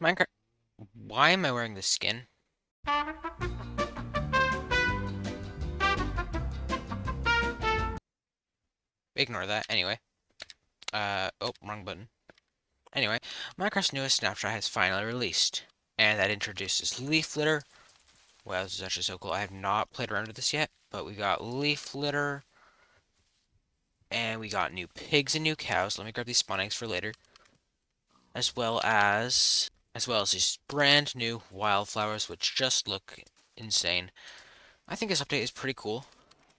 Minecraft. Why am I wearing this skin? Ignore that. Anyway. Oh, wrong button. Anyway, Minecraft's newest snapshot has finally released, and that introduces leaf litter. Wow, this is actually so cool. I have not played around with this yet, but we got leaf litter, and we got new pigs and new cows. Let me grab these spawn eggs for later, as well as these brand new wildflowers, which just look insane. I think this update is pretty cool.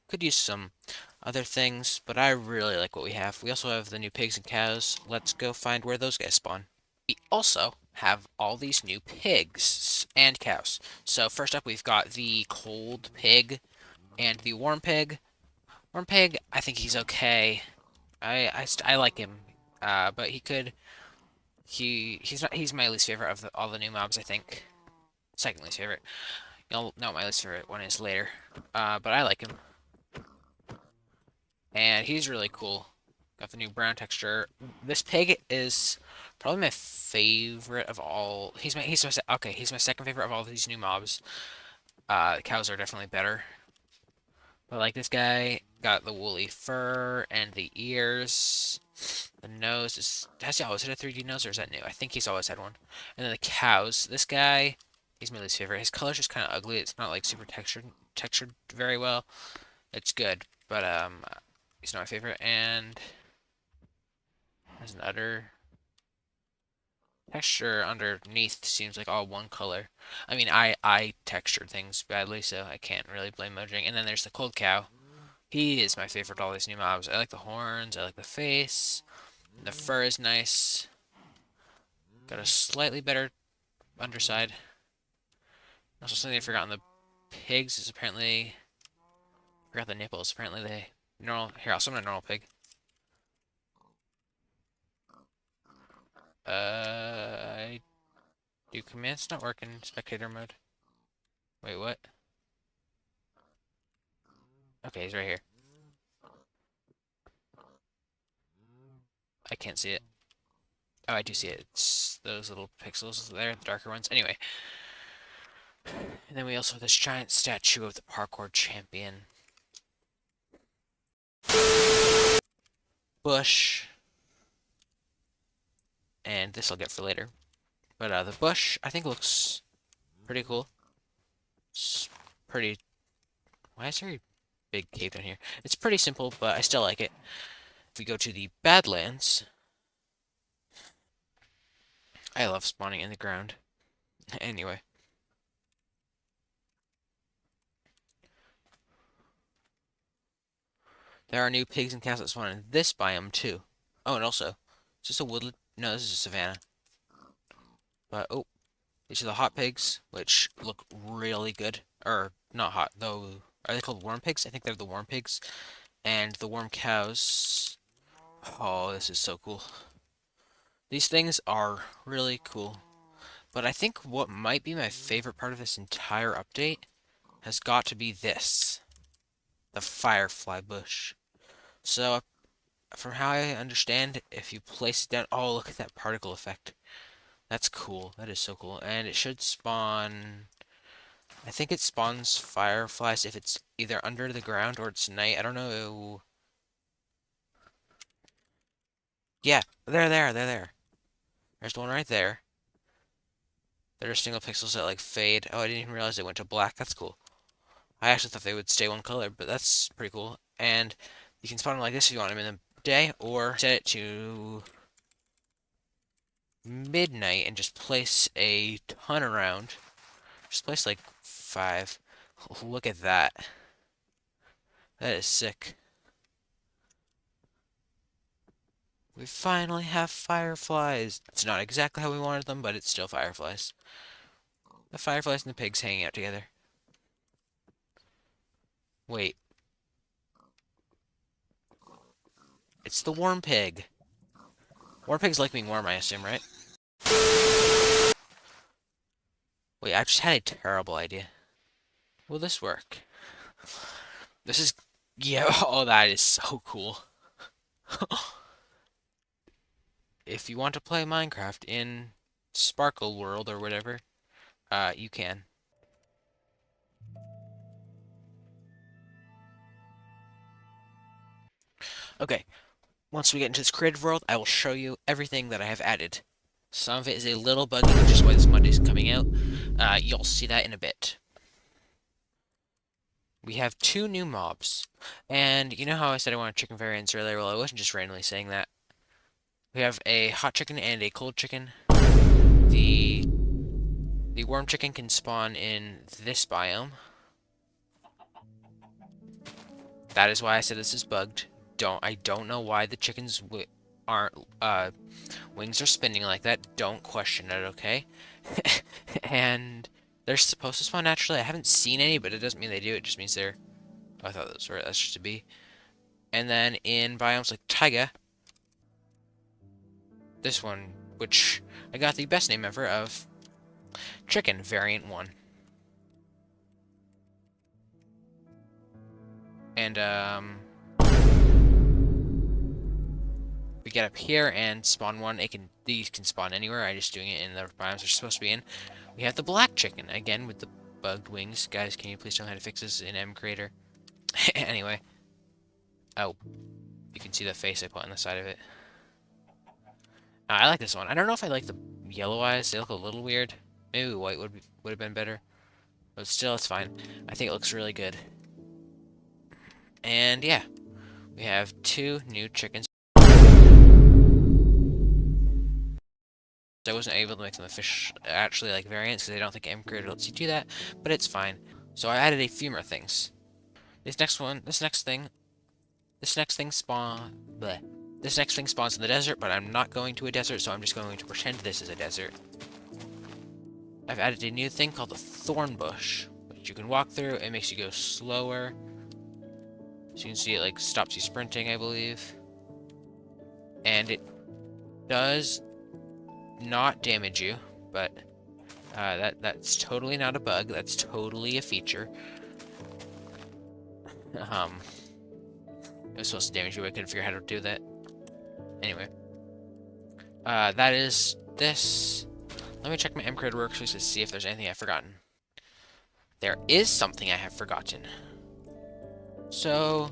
Could use some other things, but I really like what we have. We also have the new pigs and cows. Let's go find where those guys spawn. We also have all these new pigs and cows. So first up, we've got the cold pig and the warm pig. Warm pig, I think he's okay. I like him, but he's my least favorite of all the new mobs. I think second least favorite. You'll know my least favorite one is later. But I like him, and he's really cool. Got the new brown texture. This pig is probably my favorite of all. He's my second favorite of all these new mobs. The cows are definitely better. But like this guy got the woolly fur and the ears. The nose is has he always had a 3D nose or is that new? I think he's always had one. And then the cows. This guy, he's my least favorite. His color's just kind of ugly. It's not like super textured very well. It's good, but he's not my favorite. And there's an udder. Texture underneath seems like all one color. I mean, I textured things badly, so I can't really blame Mojang. And then there's the cold cow. He is my favorite of all these new mobs. I like the horns, I like the face, the fur is nice. Got a slightly better underside. Also, something I forgot on the pigs is apparently forgot the nipples. Apparently they normal. Here, I'll summon a normal pig. I do commands not work in spectator mode. Wait, what? Okay, he's right here. I can't see it. Oh, I do see it. It's those little pixels there, the darker ones. Anyway, and then we also have this giant statue of the parkour champion. Bush, and this I'll get for later. But the bush, I think, looks pretty cool. It's pretty. Why is there a big cave down here? It's pretty simple, but I still like it. If we go to the Badlands, I love spawning in the ground. Anyway, there are new pigs and cows that spawn in this biome too. Oh, and also, is this a woodland? No, this is a savanna. But oh, these are the hot pigs, which look really good. Or not hot though. Are they called warm pigs? I think they're the warm pigs. And the warm cows. Oh, this is so cool. These things are really cool. But I think what might be my favorite part of this entire update has got to be this. The firefly bush. So, from how I understand, if you place it down... Oh, look at that particle effect. That's cool. That is so cool. And it should spawn... I think it spawns fireflies if it's either under the ground or it's night. I don't know. Yeah, they're there. They're there. There's one right there. There are single pixels that like fade. Oh, I didn't even realize they went to black. That's cool. I actually thought they would stay one color, but that's pretty cool. And you can spawn them like this if you want them in the day, or set it to midnight and just place a ton around. Just place like 5. Look at that. That is sick. We finally have fireflies. It's not exactly how we wanted them, but it's still fireflies. The fireflies and the pigs hanging out together. Wait, it's the warm pig. Warm pigs like being warm, I assume, right? Wait, I just had a terrible idea. Will this work? This is... Yeah, oh, that is so cool. If you want to play Minecraft in Sparkle World or whatever, you can. Okay, once we get into this creative world, I will show you everything that I have added. Some of it is a little buggy, which is why this Monday is coming out. You'll see that in a bit. We have 2 new mobs. And you know how I said I wanted chicken variants earlier? Well, I wasn't just randomly saying that. We have a hot chicken and a cold chicken. The worm chicken can spawn in this biome. That is why I said this is bugged. I don't know why the chickens aren't wings are spinning like that. Don't question it, okay? And they're supposed to spawn naturally. I haven't seen any, but it doesn't mean they do. It just means they're. Oh, I thought that's just a bee. And then in biomes like taiga, this one, which I got the best name ever of Chicken Variant 1. And we get up here and spawn one. These can spawn anywhere. I'm just doing it in the biomes they're supposed to be in. We have the black chicken again with the bugged wings. Guys, can you please tell me how to fix this in MCreator? Anyway. Oh, you can see the face I put on the side of it. I like this one. I don't know if I like the yellow eyes. They look a little weird. Maybe white would have been better. But still, it's fine. I think it looks really good. And yeah, we have 2 new chickens. I wasn't able to make them actually like variants because I don't think MCreator lets you do that, but it's fine. So I added a few more things. This next thing spawns in the desert, but I'm not going to a desert, so I'm just going to pretend this is a desert. I've added a new thing called the thorn bush, which you can walk through. It makes you go slower. So you can see it like stops you sprinting, I believe. And it does not damage you, but that's totally not a bug. That's totally a feature. It was supposed to damage you. I couldn't figure out how to do that. Anyway, that is this. Let me check my MCreator workspace to see if there's anything I've forgotten. There is something I have forgotten. So,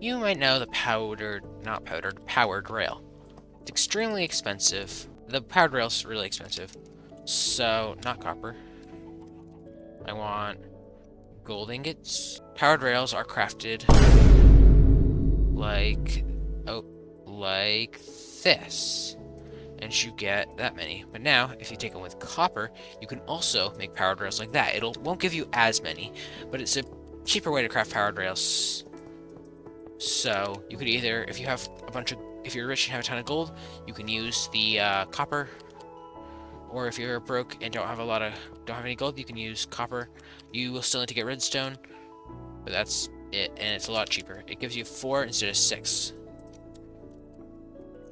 you might know the powered rail. It's extremely expensive. The powered rail's really expensive. So, not copper. I want gold ingots. Powered rails are crafted like this. And you get that many. But now, if you take them with copper, you can also make powered rails like that. Won't give you as many, but it's a cheaper way to craft powered rails. So you could either, if you're rich and have a ton of gold, you can use the copper. Or if you're broke and don't have any gold, you can use copper. You will still need to get redstone, but that's it, and it's a lot cheaper. It gives you 4 instead of 6.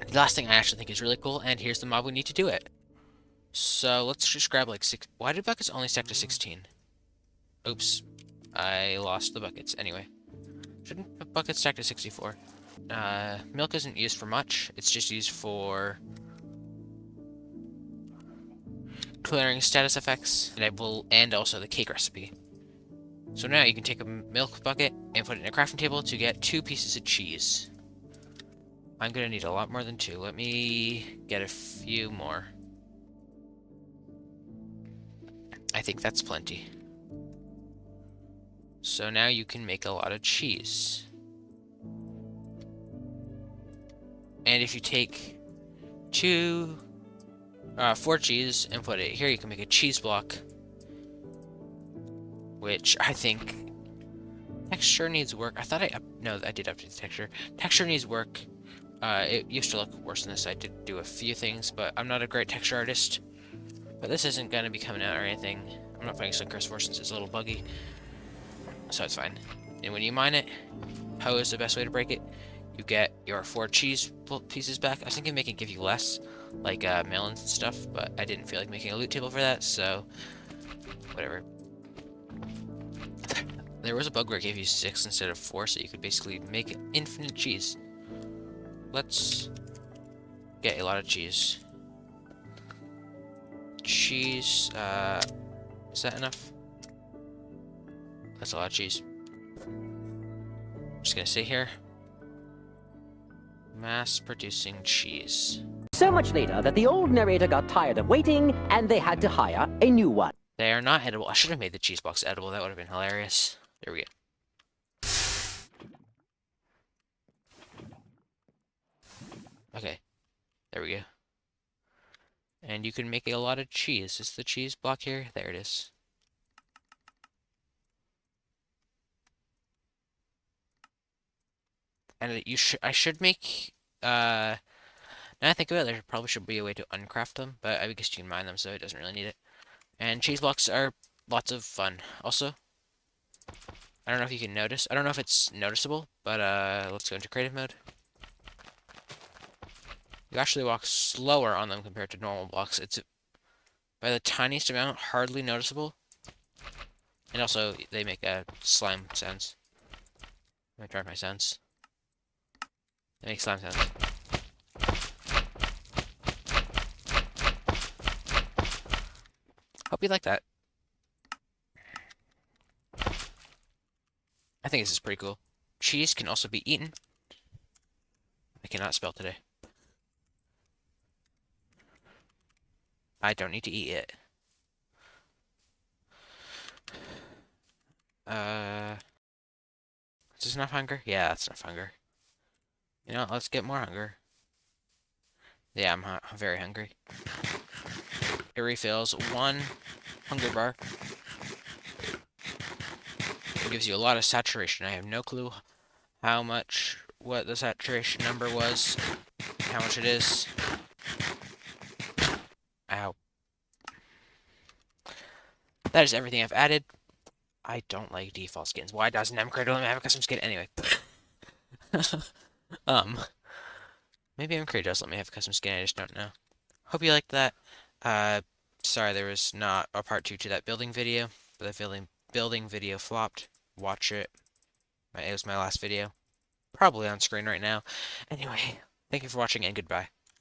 The last thing I actually think is really cool, and here's the mob we need to do it. So let's just grab like 6. Why did buckets only stack to 16? Oops, I lost the buckets. Anyway, shouldn't buckets stack to 64? Milk isn't used for much. It's just used for clearing status effects, and also the cake recipe. So now you can take a milk bucket and put it in a crafting table to get 2 pieces of cheese. I'm gonna need a lot more than 2. Let me get a few more. I think that's plenty. So now you can make a lot of cheese. And if you take 4 cheese and put it here, you can make a cheese block. Which I think texture needs work. No, I did update the texture. Texture needs work. It used to look worse than this. I did do a few things, but I'm not a great texture artist. But this isn't gonna be coming out or anything. I'm not playing Suncrest 4 since it's a little buggy. So it's fine. And when you mine it, how is the best way to break it? You get your 4 cheese pieces back. I was thinking make it give you less, like melons and stuff, but I didn't feel like making a loot table for that, so whatever. There was a bug where it gave you 6 instead of 4, so you could basically make infinite cheese. Let's get a lot of cheese. cheese. Is that enough? That's a lot of cheese. Just gonna sit here. Mass producing cheese. So much later that the old narrator got tired of waiting and they had to hire a new one. They are not edible. I should have made the cheese box edible. That would have been hilarious. There we go. Okay. There we go. And you can make a lot of cheese. Is the cheese block here? There it is. And I should make, now I think of it, there probably should be a way to uncraft them, but I guess you can mine them, so it doesn't really need it. And cheese blocks are lots of fun. Also, I don't know if you can notice. I don't know if it's noticeable, but let's go into creative mode. You actually walk slower on them compared to normal blocks. It's by the tiniest amount, hardly noticeable. And also, they make slime sounds. Let me try my sounds. They make slime sounds. Hope you like that. I think this is pretty cool. Cheese can also be eaten. I cannot spell today. I don't need to eat it. Is this enough hunger? Yeah, that's enough hunger. You know, let's get more hunger. Yeah, I'm very hungry. It refills 1 hunger bar. It gives you a lot of saturation. I have no clue what the saturation number was, how much it is. Ow. That is everything I've added. I don't like default skins. Why doesn't MCreator let me have a custom skin? Anyway. Maybe MCreator does let me have a custom skin, I just don't know. Hope you liked that. Sorry there was not a part 2 to that building video. But the building video flopped. Watch it. It was my last video. Probably on screen right now. Anyway, thank you for watching and goodbye.